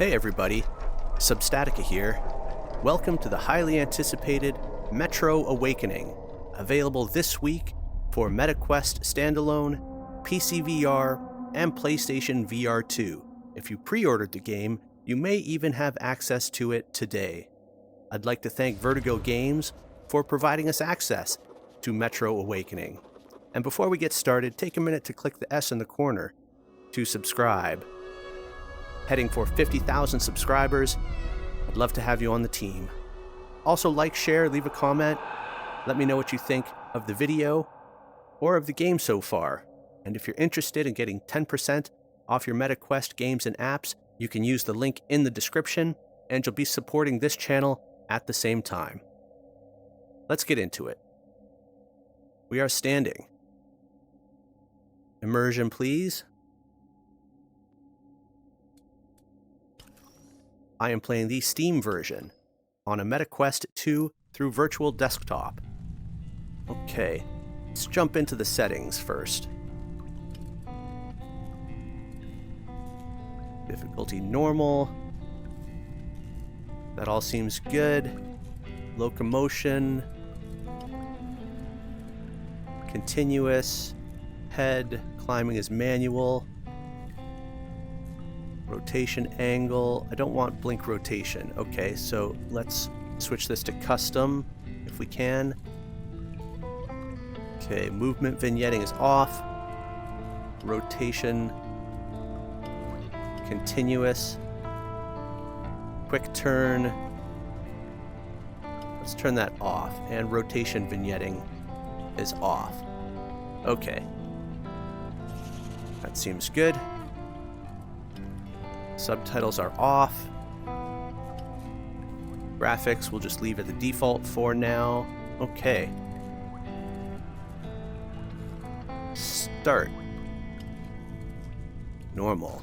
Hey everybody, Substatica here. Welcome to the highly anticipated Metro Awakening, available this week for MetaQuest Standalone, PCVR, and PlayStation VR 2. If you pre-ordered the game, you may even have access to it today. I'd like to thank Vertigo Games for providing us access to Metro Awakening. And before we get started, take a minute to click the S in the corner to subscribe. Heading for 50,000 subscribers. I'd love to have you on the team. Also like, share, leave a comment. Let me know what you think of the video or of the game so far. And if you're interested in getting 10% off your MetaQuest games and apps, you can use the link in the description and you'll be supporting this channel at the same time. Let's get into it. We are standing. Immersion, please. I am playing the Steam version on a MetaQuest 2 through Virtual Desktop. Okay, let's jump into the settings first. Difficulty normal. That all seems good. Locomotion. Continuous. Head. Climbing is manual. Rotation angle. I don't want blink rotation. Okay, so let's switch this to custom if we can. Okay, movement vignetting is off. Rotation continuous. Quick turn. Let's turn that off. And rotation vignetting is off. Okay. That seems good. Subtitles are off. Graphics we'll just leave at the default for now. Okay. Start. Normal.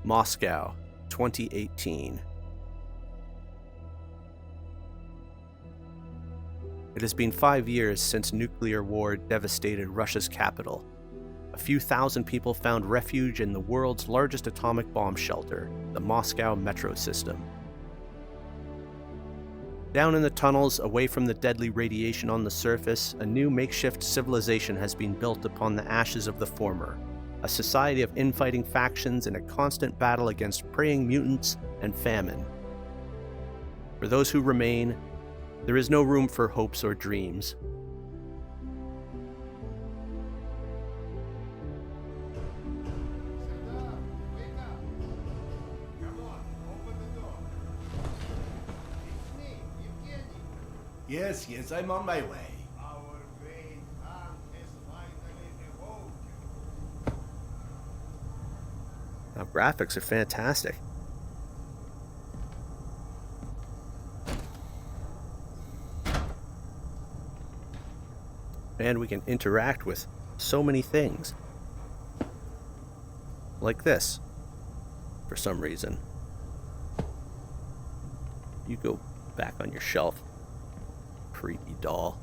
Moscow, 2018. It has been 5 years since nuclear war devastated Russia's capital. A few thousand people found refuge in the world's largest atomic bomb shelter, the Moscow metro system. Down in the tunnels, away from the deadly radiation on the surface, a new makeshift civilization has been built upon the ashes of the former, a society of infighting factions in a constant battle against preying mutants and famine. For those who remain, there is no room for hopes or dreams. Yes, I'm on my way. Our great Khan has finally awoken. Now, graphics are fantastic. And we can interact with so many things. Like this, for some reason. You go back on your shelf. Creepy doll.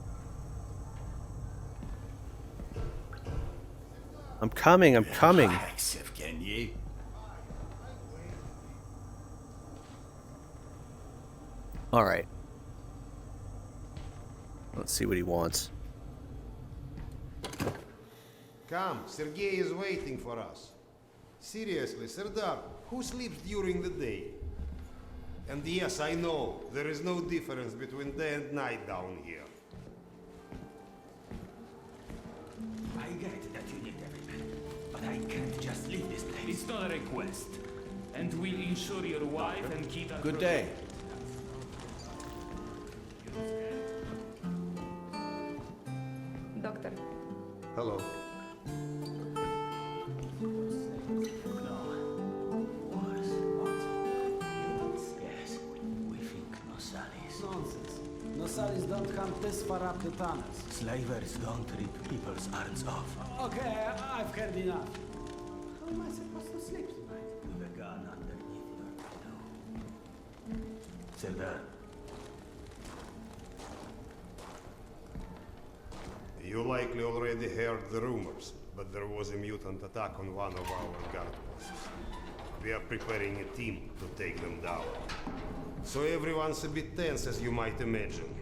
I'm coming. Relax, Evgeny. Alright. Let's see what he wants. Come, Sergei is waiting for us. Seriously, Serdar, who sleeps during the day? And yes, I know, there is no difference between day and night down here. I get that you need everything, but I can't just leave this place. It's not a request, and we'll ensure your wife and kid are Good day. Doctor, Hello. Yes, we think Nosalis. Nonsense. Nosalis don't come this far up the tunnels. Slavers don't rip people's arms off. Okay, I've heard enough. How am I supposed to sleep tonight? With a gun underneath your pillow. Serdar, You likely already heard the rumors, but there was a mutant attack on one of our guard posts. We are preparing a team to take them down. So everyone's a bit tense, as you might imagine.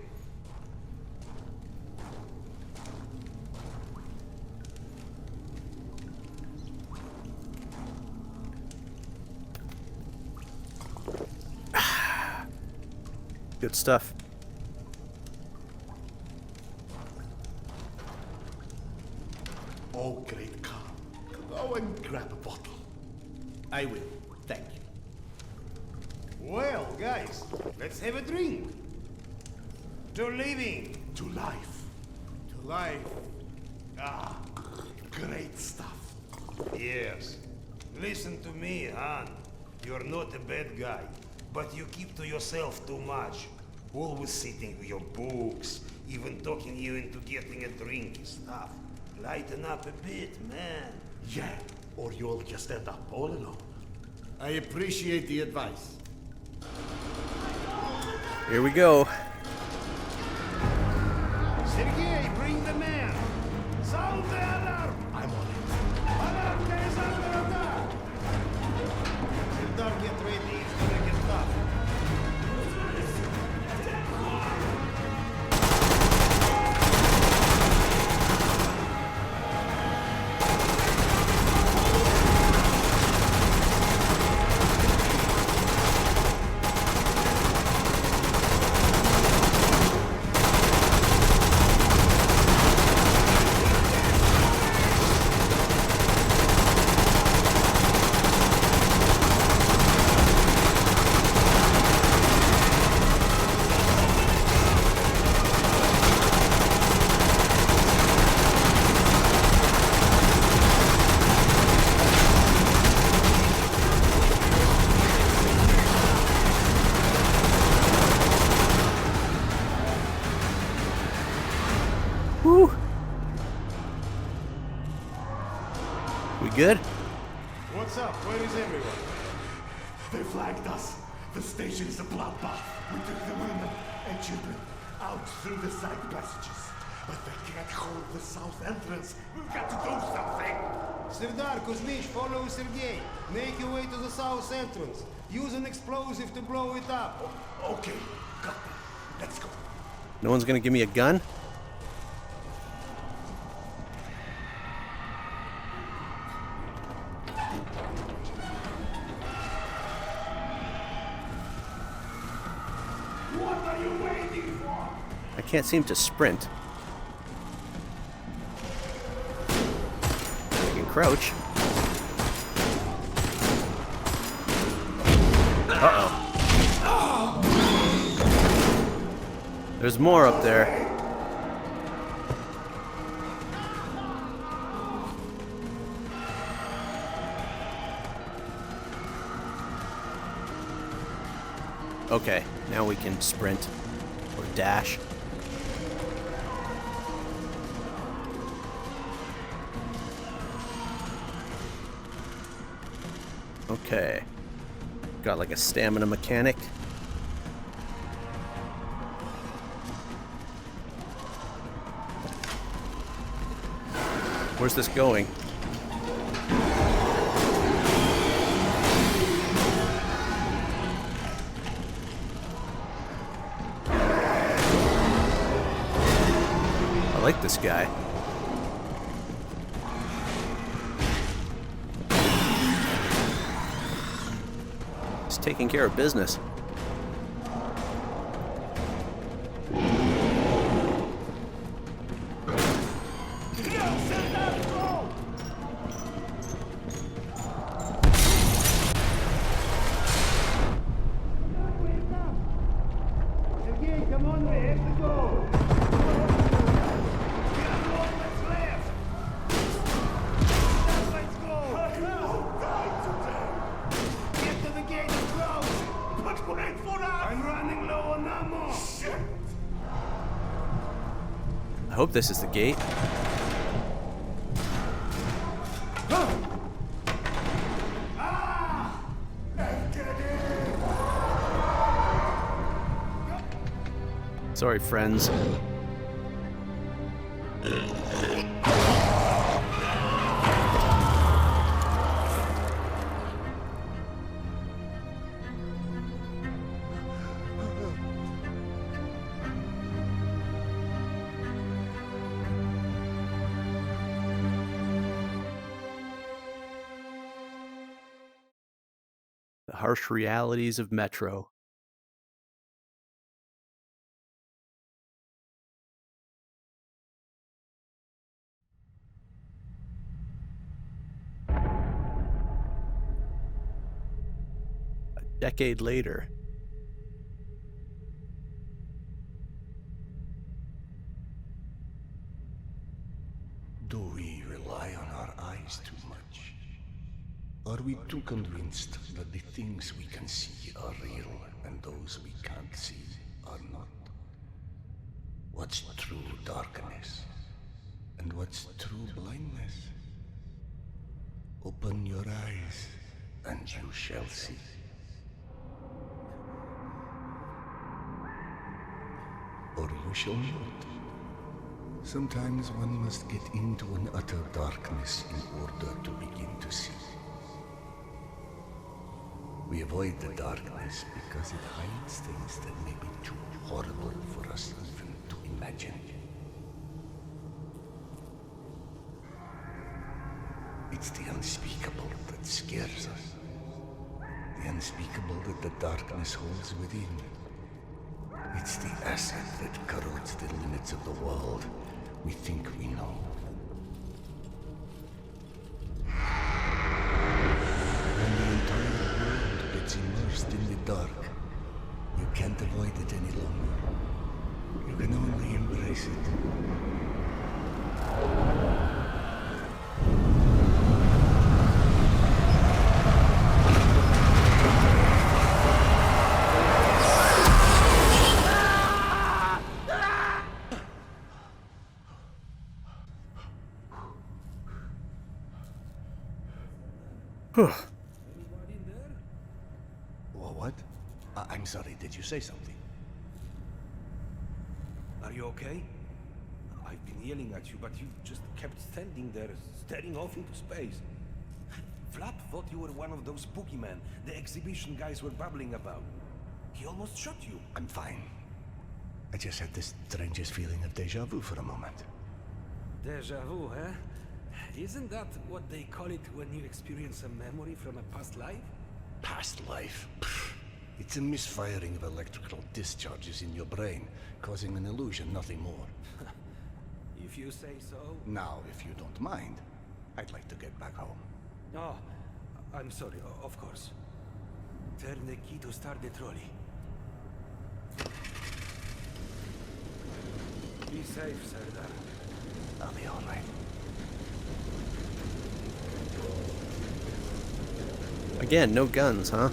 Good stuff. Oh, great Khan. Go and grab a bottle. I will. Thank you. Well, guys, let's have a drink. To living. To life. To life. Ah, great stuff. Yes. Listen to me, Han. You're not a bad guy, but you keep to yourself too much. Always sitting with your books, even talking you into getting a drink and stuff. Lighten up a bit, man. Yeah, or you'll just end up all alone. I appreciate the advice. Here we go. Sergei, bring the man. Sound the alarm. I'm on it. Alarm is under attack. Serdar, get ready. It's gonna get tough. Whew. We good? What's up? Where is everyone? They flagged us. The station is a bloodbath. We took the women and children out through the side passages. But they can't hold the south entrance. We've got to do something. Serdar, Kuzmich, follow Sergei. Make your way to the south entrance. Use an explosive to blow it up. Okay, got that. Let's go. No one's gonna give me a gun? What are you waiting for? I can't seem to sprint. I can crouch. Uh-oh. There's more up there. Okay, now we can sprint or dash. Okay. Got like a stamina mechanic. Where's this going? I like this guy. He's taking care of business. Sergei, come on, we have to go. We are all that's left. Let's go. Get to the gate and close. But wait for us. I'm running low on ammo. Shit. I hope this is the gate. Sorry, friends. the harsh realities of Metro. A decade later, Do we rely on our eyes too much? Are we too convinced that the things we can see are real and those we can't see are not? What's true darkness? And what's true blindness? Open your eyes and you shall see. Or you shall not. Sometimes one must get into an utter darkness in order to begin to see. We avoid the darkness because it hides things that may be too horrible for us even to imagine. It's the unspeakable that scares us. The unspeakable that the darkness holds within. It's the acid that corrodes the limits of the world we think we know. When the entire world gets immersed in the dark, you can't avoid it any longer. You can only embrace it. What? I'm sorry, did you say something? Are you okay? I've been yelling at you, but you just kept standing there, staring off into space. Flap thought you were one of those boogeymen the exhibition guys were babbling about. He almost shot you. I'm fine. I just had this strangest feeling of deja vu for a moment. Deja vu, huh? Isn't that what they call it when you experience a memory from a past life? Past life? Pfft. It's a misfiring of electrical discharges in your brain, causing an illusion, nothing more. If you say so. Now, if you don't mind, I'd like to get back home. Oh, I'm sorry, of course. Turn the key to start the trolley. Be safe, Serdar. I'll be all right. Again, no guns, huh?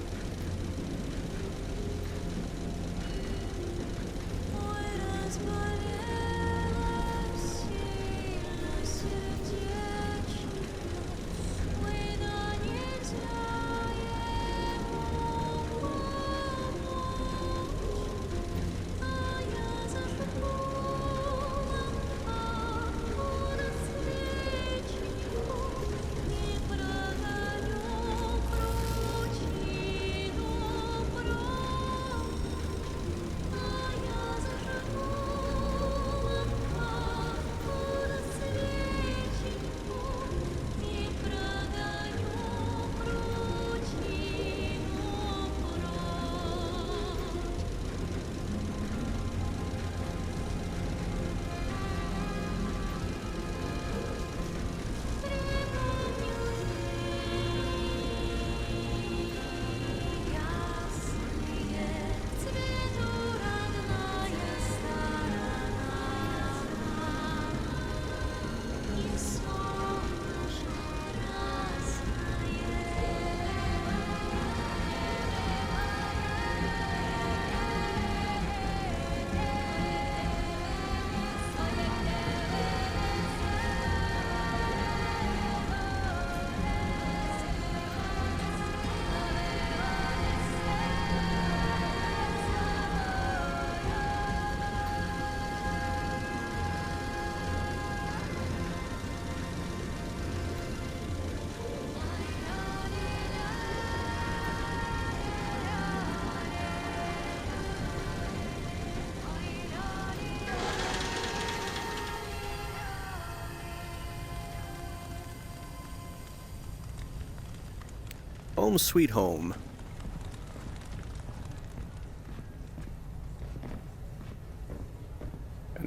Home sweet home.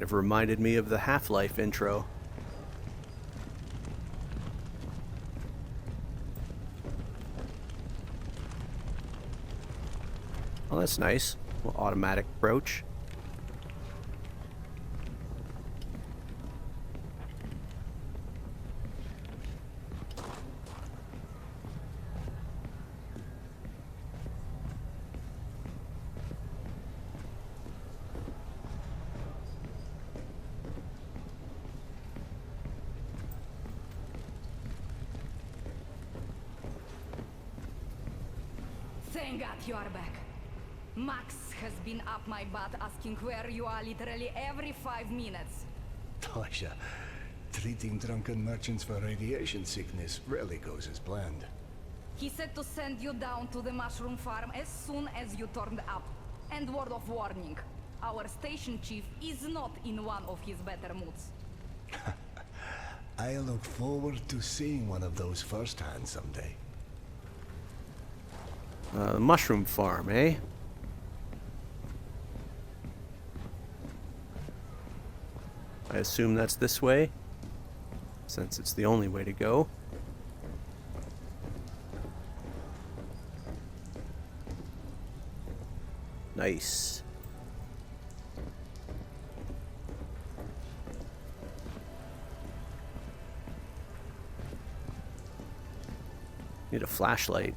of reminded me of the Half-Life intro. Oh, that's nice. A little automatic approach. Thank God you are back. Max has been up my butt asking where you are literally every 5 minutes. Tasha, treating drunken merchants for radiation sickness rarely goes as planned. He said to send you down to the mushroom farm as soon as you turned up. And word of warning, our station chief is not in one of his better moods. I look forward to seeing one of those firsthand someday. The mushroom farm, eh? I assume that's this way, since it's the only way to go. Nice. Need a flashlight.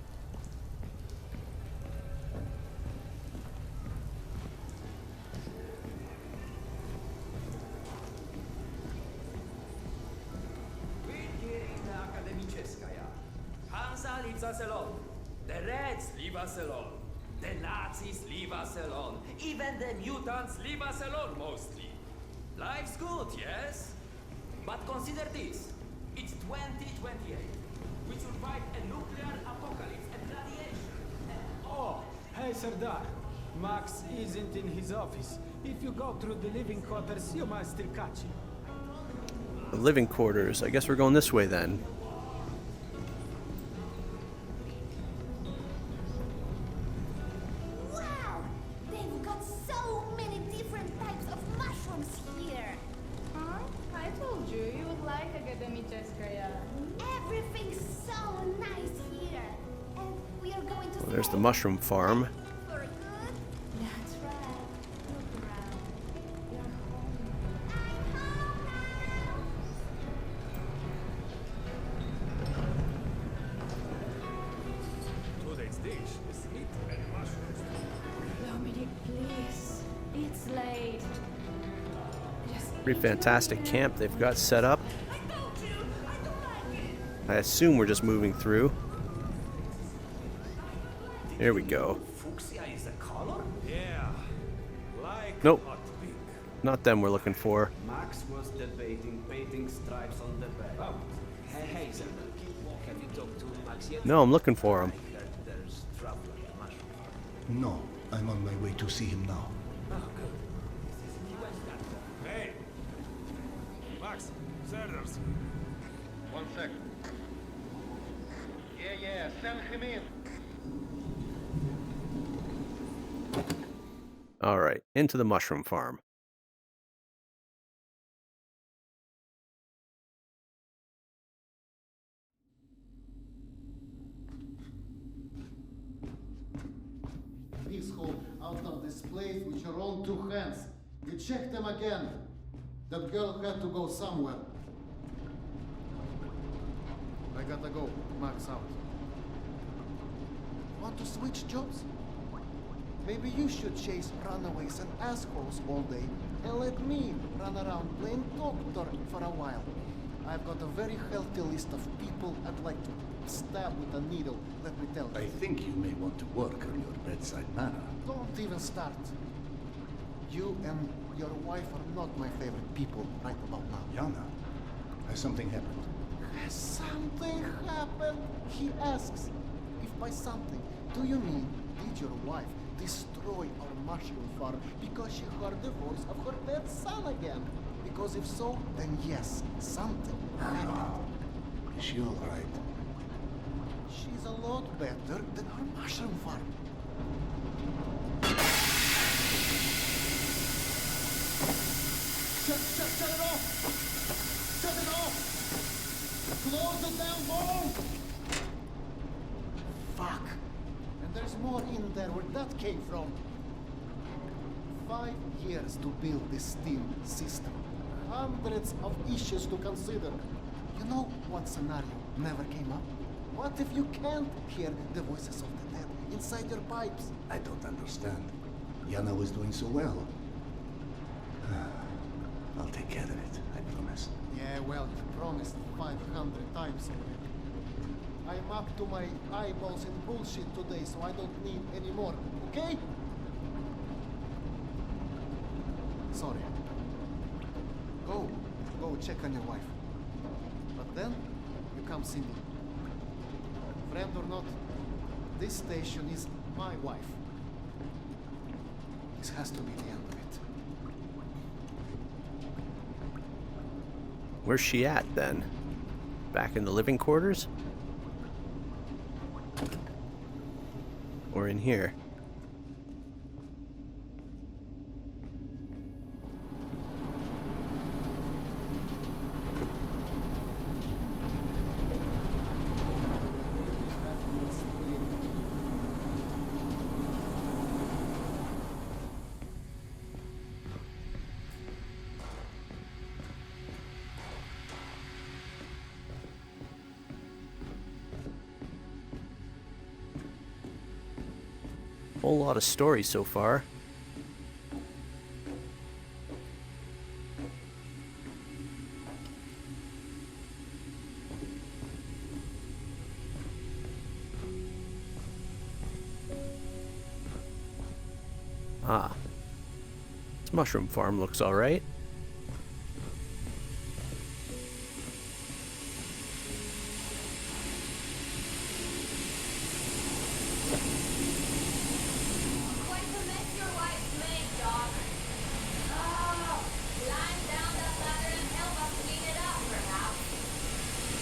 The Reds leave us alone. The Nazis leave us alone. Even the mutants leave us alone, mostly. Life's good, yes? But consider this. It's 2028. We survived a nuclear apocalypse and radiation. Oh, hey Serdar. Max isn't in his office. If you go through the living quarters, you might still catch him. The living quarters. I guess we're going this way then. Wow! They've got so many different types of mushrooms here. Huh? I told you, you would like Akademicheskaya. Everything's so nice here. And we are going to There's the stay mushroom farm. for good. That's right. Look around. You're home. Today's dish is meat and mushrooms. Dominic, please. It's late. Just Pretty fantastic camp they've got set up. I assume we're just moving through. There we go. Fuchsia is a color? Yeah, like Nope. hot pink. Not them we're looking for. Max was debating painting stripes on the back. Oh, hey, Xander. Have you talked to Max yet? No, I'm looking for him. I heard there's trouble at the mushroom farm. No, I'm on my way to see him now. Oh, good. Hey! Max, Sanders. 1 second. Yeah, send him in. All right, into the mushroom farm. This hole out of this place with your own 2 hands. You check them again. That girl had to go somewhere. I gotta go. Max out. Want to switch jobs? Maybe you should chase runaways and assholes all day and let me run around playing doctor for a while. I've got a very healthy list of people I'd like to stab with a needle, let me tell you. I think you may want to work on your bedside manner. Don't even start. You and your wife are not my favorite people right about now. Yana, has something happened? Has something happened? He asks. If by something, do you mean did your wife destroy our mushroom farm because she heard the voice of her dead son again? Because if so, then yes, something happened. Is she all right? She's a lot better than her mushroom farm. Shut it off! Shut it off! Close the damn vault! Fuck! And there's more in there where that came from. 5 years to build this steam system. Hundreds of issues to consider. You know what scenario never came up? What if you can't hear the voices of the dead inside your pipes? I don't understand. Yana was doing so well. I'll take care of it, I promise. Yeah, well, you promised 500 times already. I'm up to my eyeballs in bullshit today, so I don't need any more, okay? Sorry. Go check on your wife. But then, you come see me. Friend or not, this station is my wife. This has to be the end of it. Where's she at, then? Back in the living quarters? Or in here? Whole lot of stories so far. Ah. This mushroom farm looks alright.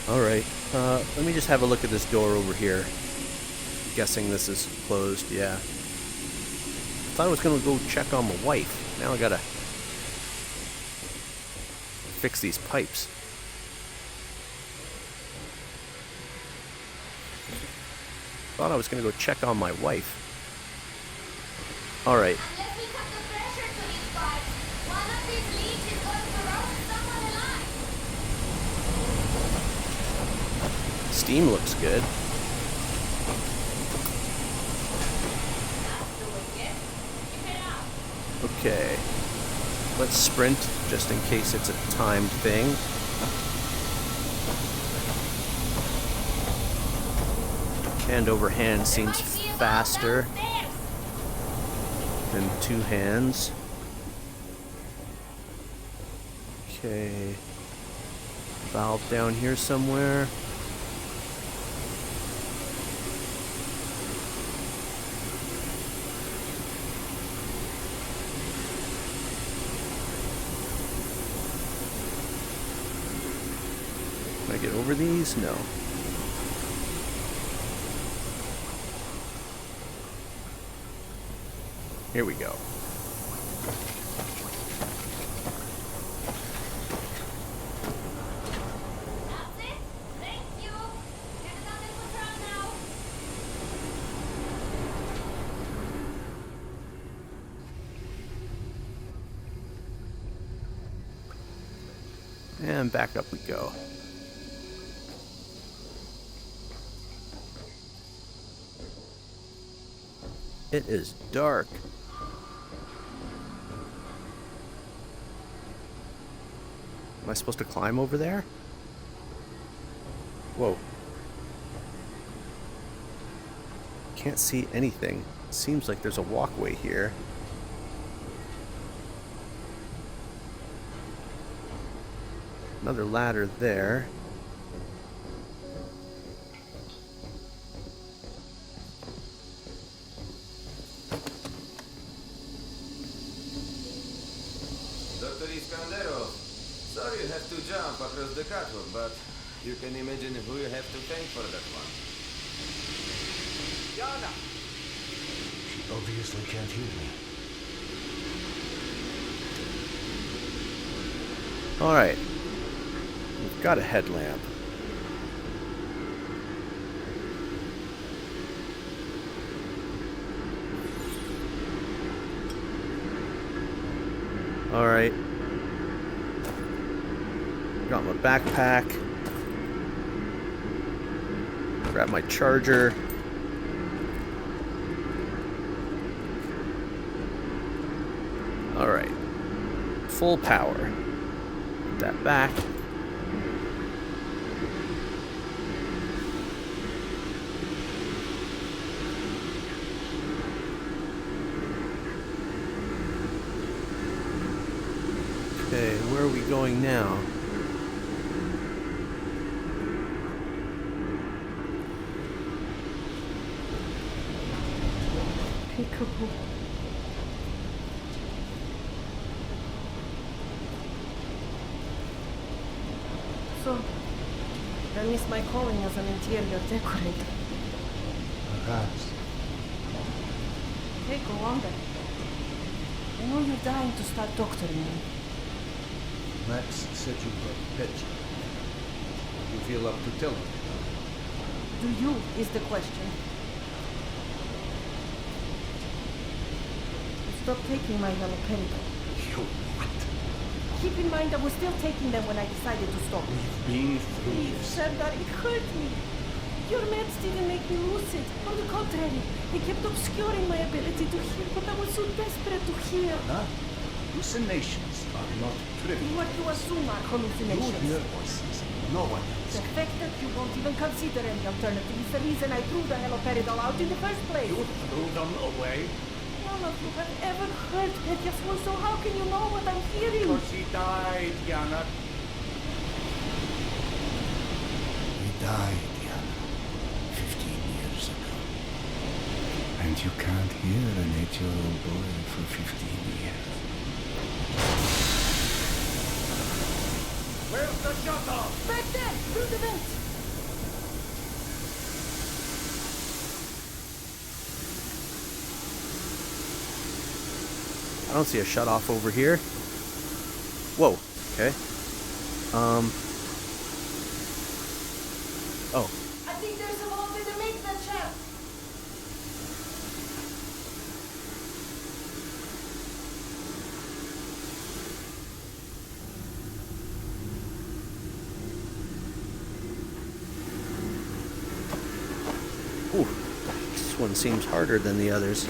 Alright, let me just have a look at this door over here. Guessing this is closed, yeah. Thought I was gonna go check on my wife. Now I gotta fix these pipes. Thought I was gonna go check on my wife. Alright. Steam looks good. Okay. Let's sprint, just in case it's a timed thing. Hand over hand seems faster than two hands. Okay. Valve down here somewhere. Can I get over these? No. Here we go. That's it? Thank you. Get it under control now. And back up we go. It is dark. Am I supposed to climb over there? Whoa. Can't see anything. Seems like there's a walkway here. Another ladder there. Sorry you have to jump across the catwalk, but you can imagine who you have to thank for that one. Yana! She obviously can't hear me. Alright. We've got a headlamp. Alright. Got my backpack. Grab my charger. Alright. Full power. Put that back. Okay, where are we going now? Peekaboo. So, I miss my calling as an interior decorator. Perhaps. Hey, go on then. I know you're dying to start doctoring me. Max said you were petty. You feel up to telling. Do you, is the question. Stop taking my haloperidol. You what? Keep in mind I was still taking them when I decided to stop. We've been through Please, this. Serdar, it hurt me. Your meds didn't make me lucid. On the contrary, they kept obscuring my ability to hear what I was so desperate to hear. Huh? Hallucinations are not trivial. What you assume are You hallucinations. hear voices. No one else. The fact that you won't even consider any alternative is the reason I threw the haloperidol out in the first place. You threw them away? None of you have ever heard Petya's voice, so how can you know what I'm hearing? Because he died, Yana. He died, Yana. 15 years ago. And you can't hear an 8-year-old boy for 15 years. Where's the shutter? Back there, through the vent. I don't see a shut-off over here. Whoa, okay. Oh, I think there's a vault in the maintenance shaft. ooh, this one seems harder than the others.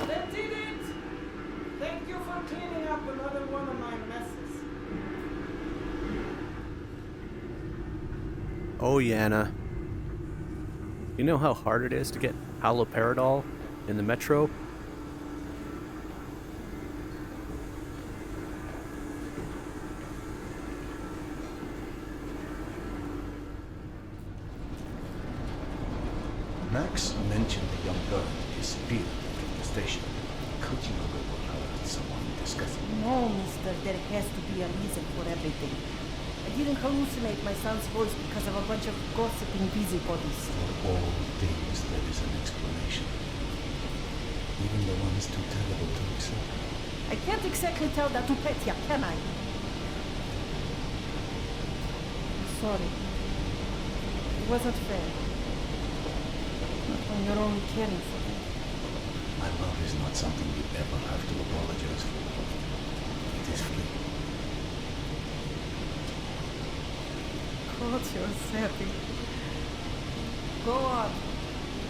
That did it! Thank you for cleaning up another one of my messes. Oh, Yana. You know how hard it is to get haloperidol in the metro? Max mentioned the young girl disappeared from the station. Could you have overheard someone discussing? No, mister, there has to be a reason for everything. I didn't hallucinate my son's voice because of a bunch of gossiping busybodies. For all things, there is an explanation. Even the ones too terrible to accept. I can't exactly tell that to Petya, can I? Sorry. It wasn't fair. Not when you're only caring for me. My love is not something you ever have to apologize for. It is free. God, you're savvy. Go on.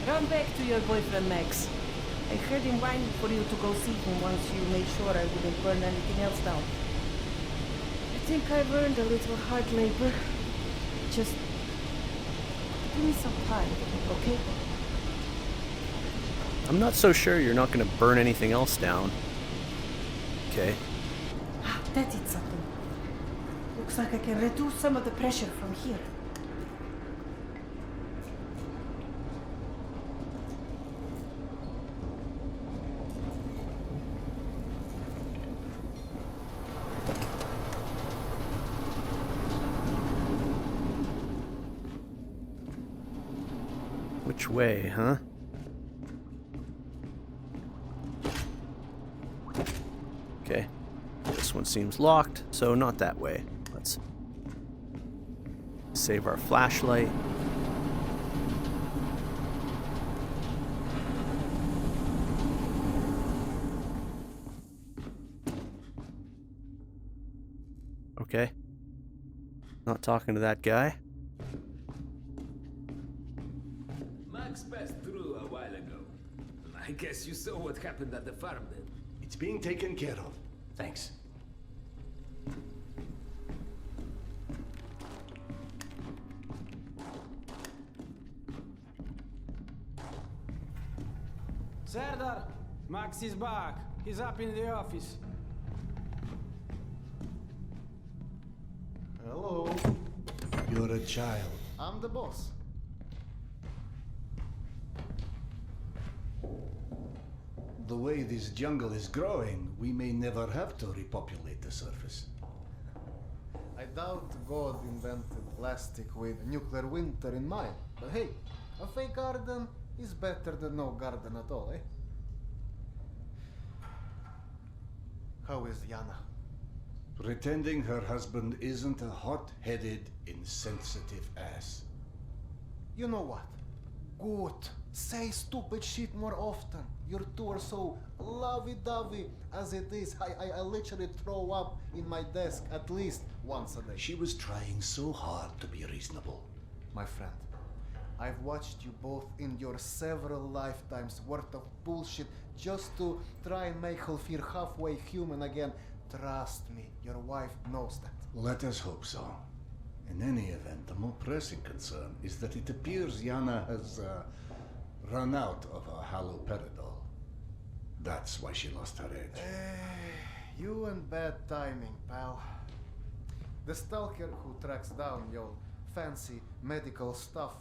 Run back to your boyfriend, Max. I heard him whining for you to go see him once you made sure I wouldn't burn anything else down. I think I've earned a little hard labor. Just give me some time, okay? I'm not so sure you're not going to burn anything else down. Okay. That did something. Looks like I can reduce some of the pressure from here. Which way, huh? Okay. This one seems locked, so not that way. Let's save our flashlight. Okay. Not talking to that guy. Max passed through a while ago. I guess you saw what happened at the farm then. It's being taken care of. Thanks. Serdar, Max is back. He's up in the office. Hello. You're a child. I'm the boss. The way this jungle is growing, we may never have to repopulate the surface. I doubt God invented plastic with nuclear winter in mind. But hey, a fake garden is better than no garden at all, eh? How is Yana? Pretending her husband isn't a hot-headed, insensitive ass. You know what? Good. Say stupid shit more often. Your two are so lovey-dovey as it is. I literally throw up in my desk at least once a day. She was trying so hard to be reasonable. My friend, I've watched you both endure several lifetimes worth of bullshit just to try and make her feel halfway human again. Trust me, your wife knows that. Let us hope so. In any event, the more pressing concern is that it appears Yana has run out of her haloperidol. That's why she lost her edge. You and bad timing, pal. The stalker who tracks down your fancy medical stuff,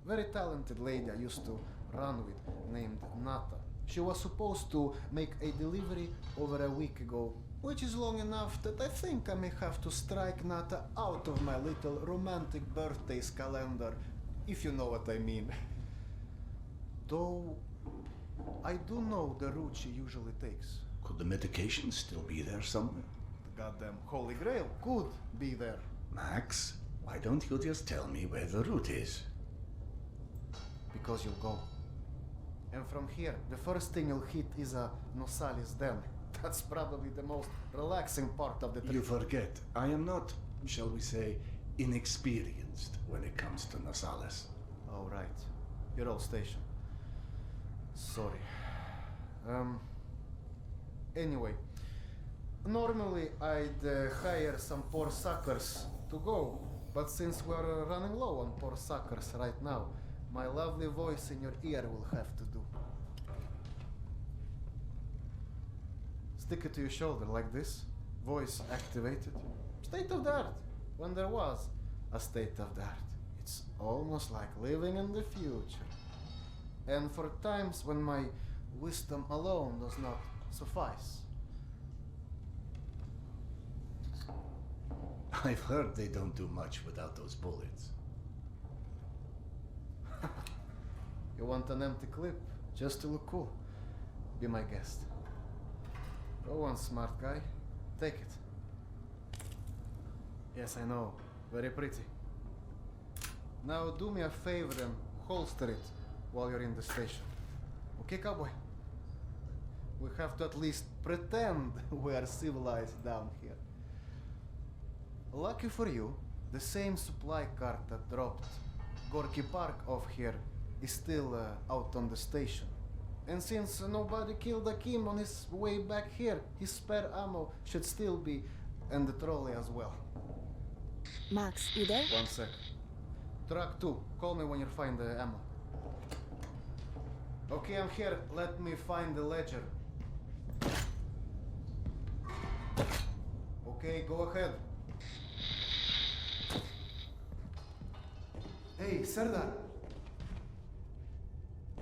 very talented lady I used to run with, named Nata. She was supposed to make a delivery over a week ago, which is long enough that I think I may have to strike Nata out of my little romantic birthdays calendar, if you know what I mean. Though, I do know the route she usually takes. Could the medication still be there somewhere? The goddamn Holy Grail could be there. Max, why don't you just tell me where the route is? Because you'll go. And from here, the first thing you'll hit is a Nosalis Den. That's probably the most relaxing part of the trip. You forget, I am not, shall we say, inexperienced when it comes to Nosalis. Oh, right. You're all stationed. Sorry. Anyway, normally I'd hire some poor suckers to go, but since we're running low on poor suckers right now, my lovely voice in your ear will have to do. Stick it to your shoulder like this, voice activated. State of the art, when there was a state of the art. It's almost like living in the future. And for times when my wisdom alone does not suffice. I've heard they don't do much without those bullets. You want an empty clip, just to look cool? Be my guest. Go on, smart guy. Take it. Yes, I know. Very pretty. Now do me a favor and holster it while you're in the station. Okay, cowboy? We have to at least pretend we are civilized down here. Lucky for you, the same supply cart that dropped Gorky Park off here is still out on the station. And since nobody killed Akim on his way back here, his spare ammo should still be in the trolley as well. Max, you there? 1 sec. Truck 2, call me when you find the ammo. Okay, I'm here. Let me find the ledger. Okay, go ahead. Hey, Serdar.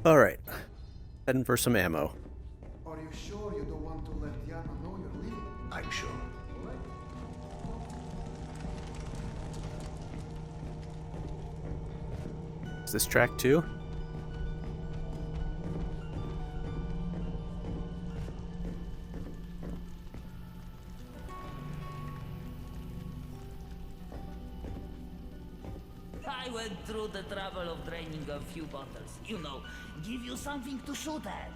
Alright. Heading for some ammo. Are you sure you don't want to let Yana know you're leaving? I'm sure. Is this track 2? I went through the trouble of draining a few bottles. You know, give you something to shoot at.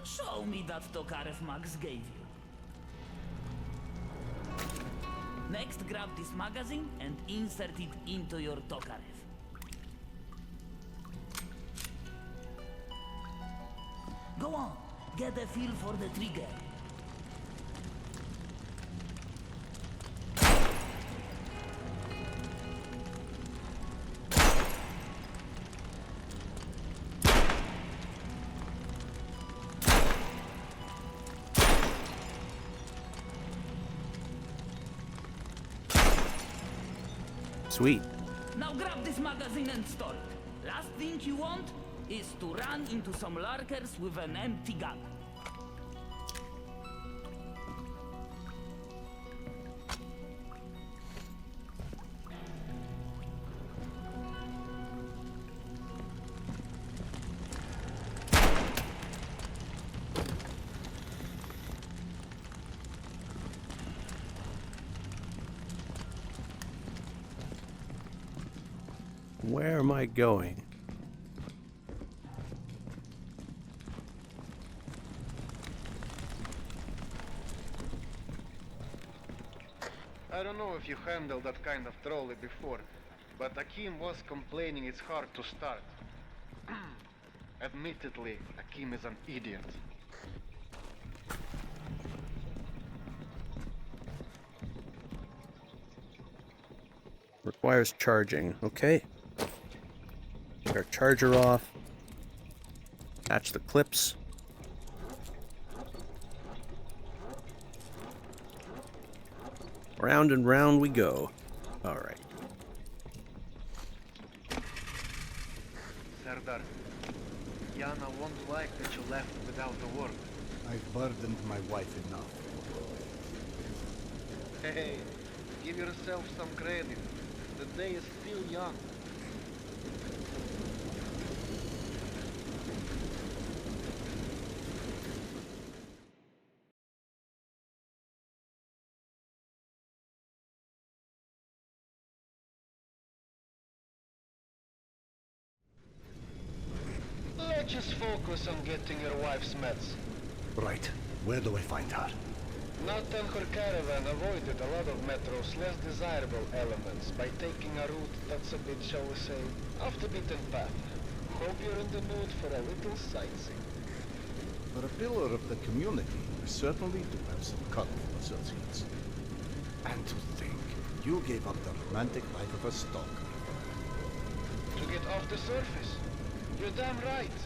Show me that Tokarev Max gave you. Next, grab this magazine and insert it into your Tokarev. Go on, get a feel for the trigger. Sweet. Now grab this magazine and store it. Last thing you want is to run into some lurkers with an empty gun. Where am I going? I don't know if you handled that kind of trolley before, but Akim was complaining it's hard to start. Admittedly, Akim is an idiot. Requires charging. Okay. Get our charger off. Attach the clips. Round and round we go. Alright. Serdar, Yana won't like that you left without a word. I've burdened my wife enough. Hey, give yourself some credit. The day is still young. Let's just focus on getting your wife's meds. Right. Where do I find her? Not and her caravan avoided a lot of Metro's less desirable elements by taking a route that's a bit, shall we say, off the beaten path. Hope you're in the mood for a little sightseeing. For a pillar of the community, you certainly do have some colorful associates. And to think, you gave up the romantic life of a stalker. To get off the surface? You're damn right.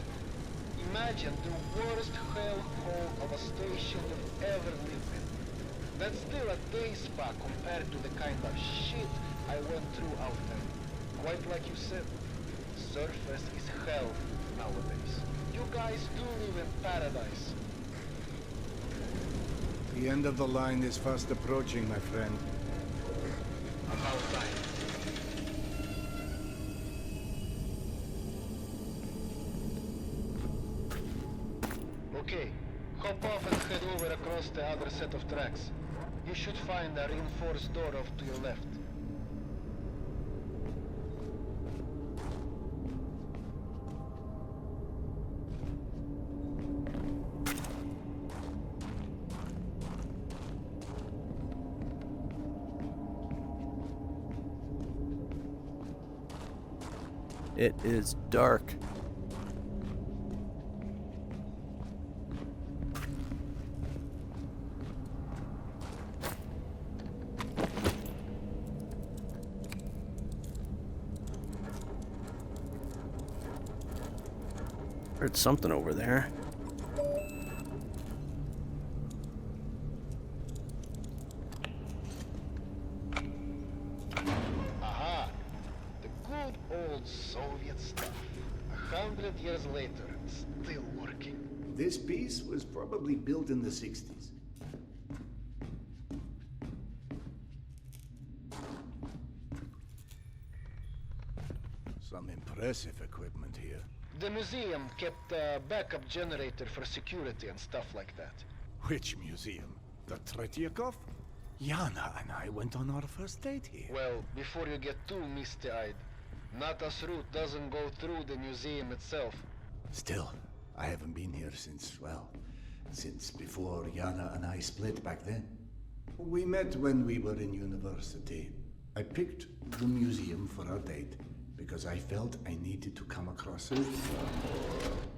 Imagine the worst hellhole of a station you've ever lived in. That's still a day spa compared to the kind of shit I went through out there. Quite like you said, surface is hell nowadays. You guys do live in paradise. The end of the line is fast approaching, my friend. About time. Okay, hop off and head over across the other set of tracks. You should find a reinforced door off to your left. It is dark. Heard something over there. Aha! The good old Soviet stuff. 100 years later, still working. This piece was probably built in the 60s. Some impressive equipment here. The museum kept a backup generator for security and stuff like that. Which museum? The Tretyakov? Yana and I went on our first date here. Well, before you get too misty-eyed, Nata's route doesn't go through the museum itself. Still, I haven't been here since before Yana and I split back then. We met when we were in university. I picked the museum for our date because I felt I needed to come across as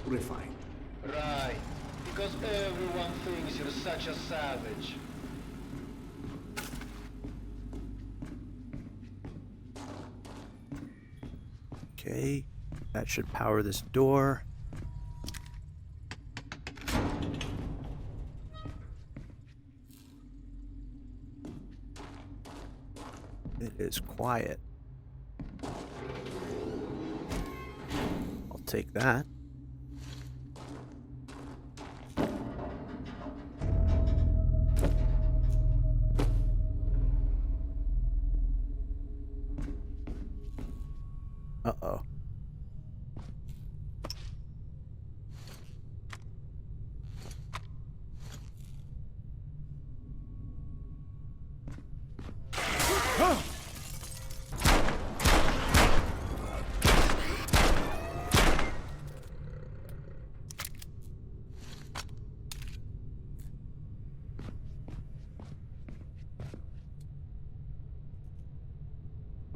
refined. Right, because everyone thinks you're such a savage. Okay, that should power this door. It is quiet. I'll take that. Uh-oh.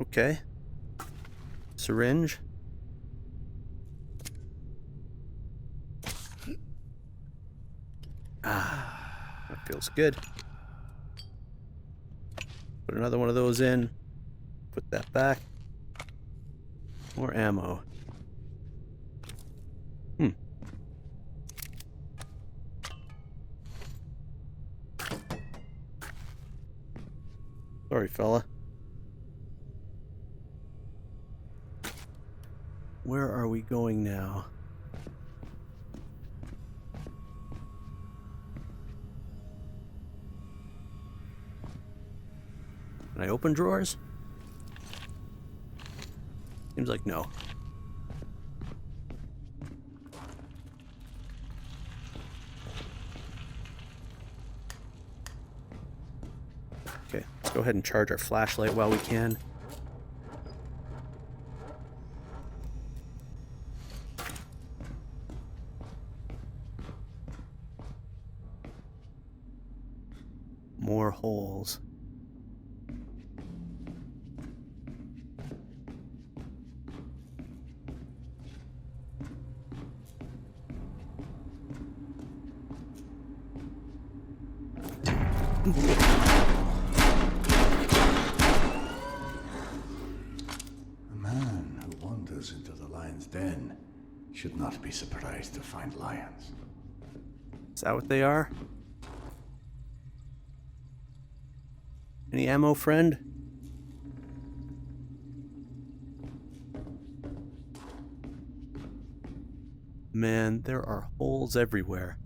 Okay. Syringe. Ah, that feels good. Put another one of those in. Put that back. More ammo. Sorry, fella. Where are we going now? Can I open drawers? Seems like no. Okay, let's go ahead and charge our flashlight while we can. More holes. A man who wanders into the lion's den should not be surprised to find lions. Is that what they are? Any ammo, friend? Man, there are holes everywhere.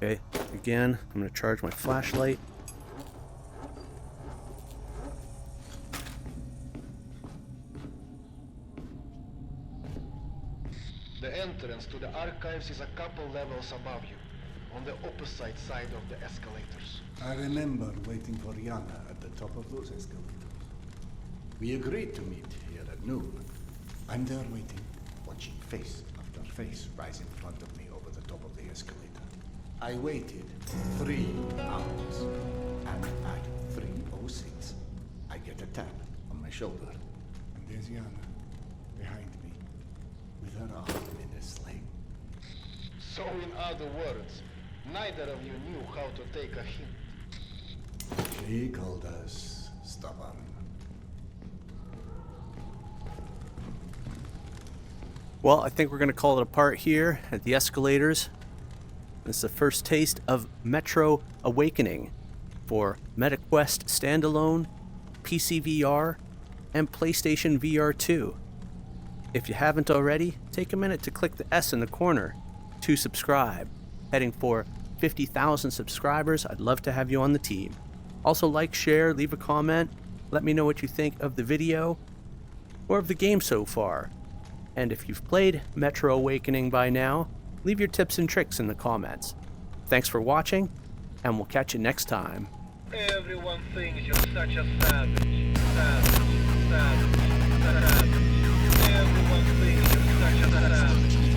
Okay, again, I'm going to charge my flashlight. The entrance to the archives is a couple levels above you, on the opposite side of the escalators. I remember waiting for Yana at the top of those escalators. We agreed to meet here at noon. I'm there waiting, watching face after face rise in front of me over the top of the escalator. I waited 3 hours, and at 3:06, I get a tap on my shoulder. And there's Yana, behind me, with her arm in a sling. So in other words, neither of you knew how to take a hint. She called us stubborn. Well, I think we're going to call it a part here at the escalators. This is the first taste of Metro Awakening for MetaQuest Standalone, PCVR, and PlayStation VR 2. If you haven't already, take a minute to click the S in the corner to subscribe. Heading for 50,000 subscribers, I'd love to have you on the team. Also like, share, leave a comment, let me know what you think of the video or of the game so far. And if you've played Metro Awakening by now, leave your tips and tricks in the comments. Thanks for watching, and we'll catch you next time. Everyone thinks you're such a savage. Savage. Savage. Savage. Everyone thinks you're such a savage.